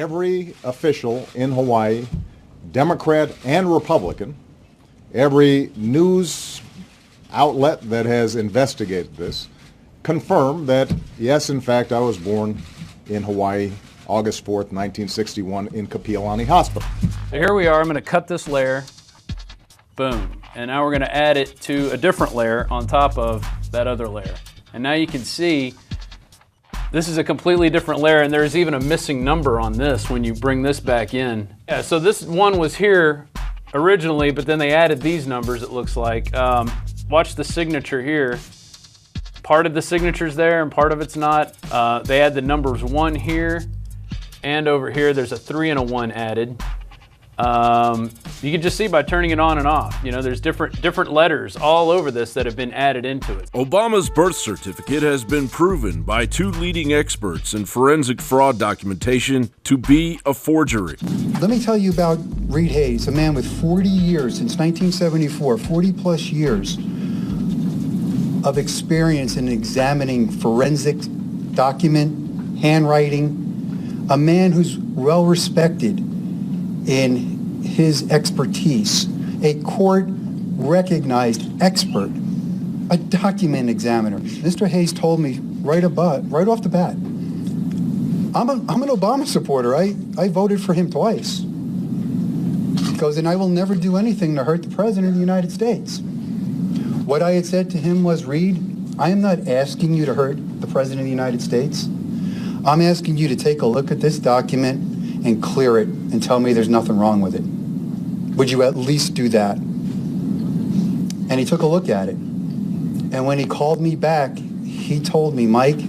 every official in Hawaii, Democrat and Republican, every news outlet that has investigated this, confirmed that, yes, in fact, I was born in Hawaii, August 4th, 1961, in Kapiolani Hospital. So here we are. I'm going to cut this layer. Boom. And now we're going to add it to a different layer on top of that other layer. And now you can see this is a completely different layer, and there's even a missing number on this when you bring this back in. Yeah, so this one was here originally, but then they added these numbers, it looks like. Watch the signature here. Part of the signature's there and part of it's not. They add the numbers 1 here, and over here there's a 3 and a 1 added. You can just see by turning it on and off. You know, there's different letters all over this that have been added into it. Obama's birth certificate has been proven by 2 leading experts in forensic fraud documentation to be a forgery. Let me tell you about Reed Hayes, a man with 40 years, since 1974, 40 plus years of experience in examining forensic document, handwriting, a man who's well respected in his expertise, a court-recognized expert, a document examiner. Mr. Hayes told me right off the bat, I'm an Obama supporter. I voted for him twice. He goes, and I will never do anything to hurt the President of the United States. What I had said to him was, Reed, I am not asking you to hurt the President of the United States. I'm asking you to take a look at this document and clear it and tell me there's nothing wrong with it. Would you at least do that? And he took a look at it. And when he called me back, he told me, Mike,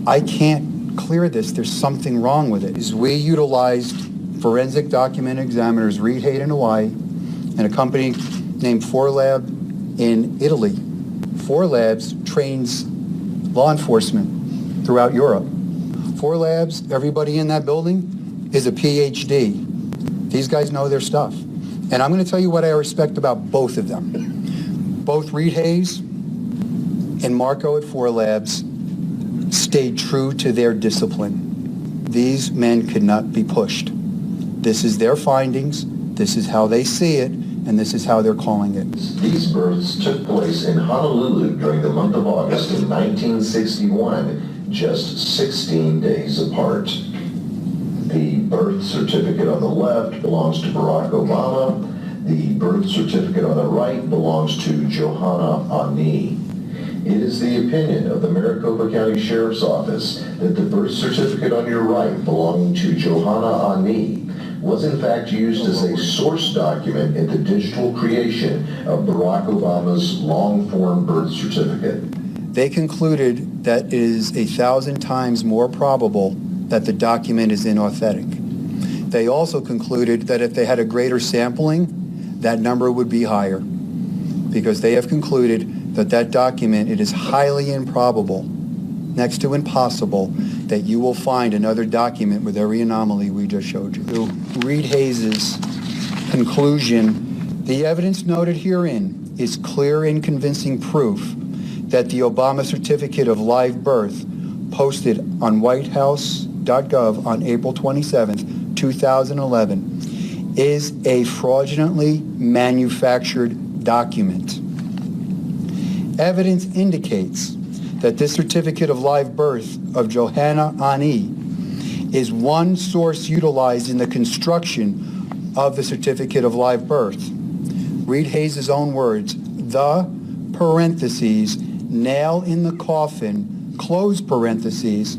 I can't clear this. There's something wrong with it. We utilized forensic document examiners, Reed Hayes in Hawaii, and a company named 4Lab in Italy. 4Labs trains law enforcement throughout Europe. 4Labs, everybody in that building is a PhD. These guys know their stuff. And I'm going to tell you what I respect about both of them. Both Reed Hayes and Marco at 4Labs stayed true to their discipline. These men could not be pushed. This is their findings, this is how they see it, and this is how they're calling it. These births took place in Honolulu during the month of August in 1961, just 16 days apart. The birth certificate on the left belongs to Barack Obama. The birth certificate on the right belongs to Johanna Ani. It is the opinion of the Maricopa County Sheriff's Office that the birth certificate on your right belonging to Johanna Ani was in fact used as a source document in the digital creation of Barack Obama's long-form birth certificate. They concluded that it is 1,000 times more probable that the document is inauthentic. They also concluded that if they had a greater sampling, that number would be higher, because they have concluded that that document, it is highly improbable, next to impossible, that you will find another document with every anomaly we just showed you. To Reed Hayes' conclusion, the evidence noted herein is clear and convincing proof that the Obama certificate of live birth posted on whitehouse.gov on April 27th, 2011, is a fraudulently manufactured document. Evidence indicates that this certificate of live birth of Johanna Ani is one source utilized in the construction of the certificate of live birth. Reed Hayes' own words, the parentheses, nail in the coffin, close parentheses,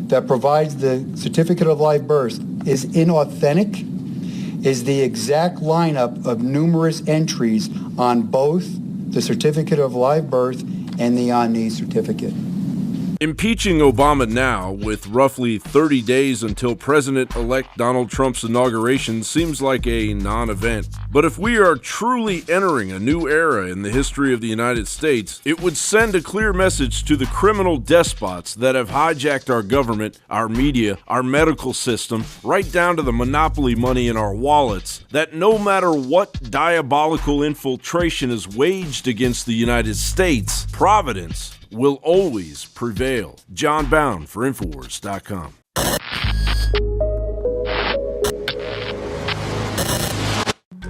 that provides the certificate of live birth is inauthentic, is the exact lineup of numerous entries on both the certificate of live birth and the Ani certificate. Impeaching Obama now, with roughly 30 days until President-elect Donald Trump's inauguration, seems like a non-event. But if we are truly entering a new era in the history of the United States, it would send a clear message to the criminal despots that have hijacked our government, our media, our medical system, right down to the monopoly money in our wallets, that no matter what diabolical infiltration is waged against the United States, Providence will always prevail. John Bound for Infowars.com.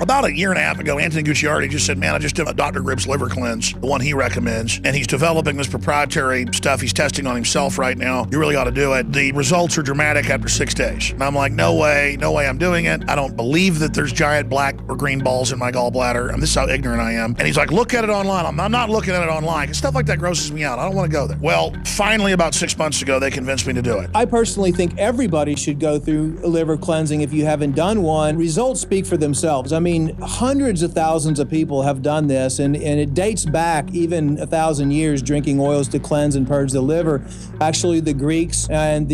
About a year and a half ago, Anthony Gucciardi just said, man, I just did a Dr. Grip's liver cleanse, the one he recommends, and he's developing this proprietary stuff he's testing on himself right now. You really ought to do it. The results are dramatic after 6 days. And I'm like, no way I'm doing it. I don't believe that there's giant black or green balls in my gallbladder. And this is how ignorant I am. And he's like, look at it online. I'm not looking at it online, because stuff like that grosses me out. I don't want to go there. Well, finally, about 6 months ago, they convinced me to do it. I personally think everybody should go through a liver cleansing if you haven't done one. Results speak for themselves. I mean, hundreds of thousands of people have done this, and it dates back even 1,000 years, drinking oils to cleanse and purge the liver. Actually, the Greeks and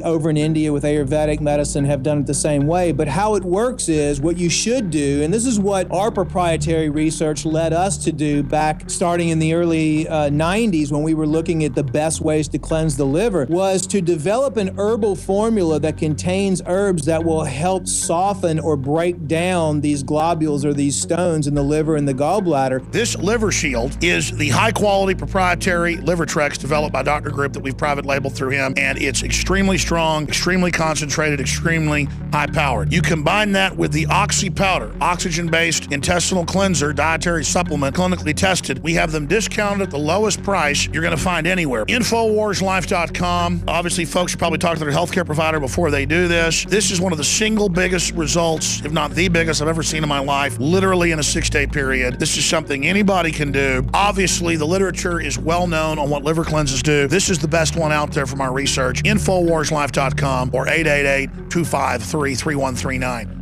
over in India with Ayurvedic medicine have done it the same way. But how it works is, what you should do, and this is what our proprietary research led us to do back starting in the early 90s when we were looking at the best ways to cleanse the liver, was to develop an herbal formula that contains herbs that will help soften or break down these globules or these stones in the liver and the gallbladder. This liver shield is the high-quality proprietary liver Trex developed by Dr. Grip that we've private labeled through him, and it's extremely strong, extremely concentrated, extremely high-powered. You combine that with the Oxy Powder, oxygen-based intestinal cleanser, dietary supplement, clinically tested. We have them discounted at the lowest price you're going to find anywhere. InfoWarsLife.com. Obviously, folks should probably talk to their healthcare provider before they do this. This is one of the single biggest results, if not the biggest, I've ever seen in my life, literally in a 6-day period. This is something anybody can do. Obviously, the literature is well known on what liver cleanses do. This is the best one out there from our research. InfoWarsLife.com or 888-253-3139.